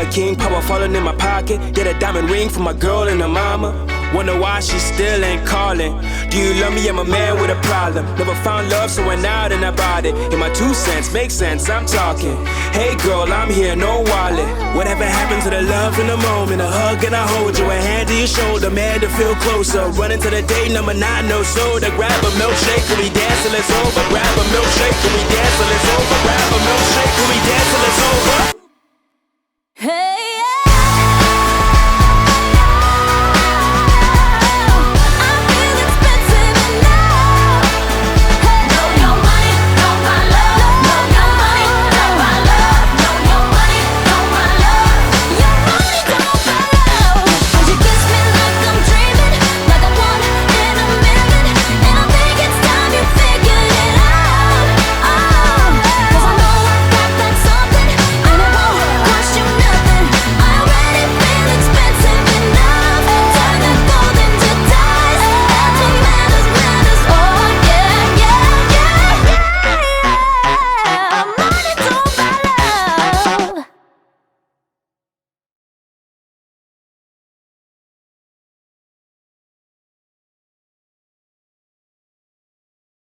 a king, power falling in my pocket. Get a diamond ring for my girl and her mama. Wonder why she still ain't calling. Do you love me? I'm a man with a problem. Never found love, so went out and I bought it. In my 2 cents, makes sense, I'm talking. Hey girl, I'm here, no wallet. Whatever happened to the love in the moment? A hug and I hold you, a hand to your shoulder, man to feel closer. Running to the day number 9, no soda. Grab a milkshake, can we dance till it's over? Grab a milkshake, can we dance till it's over? Grab a milkshake, can we dance till it's over?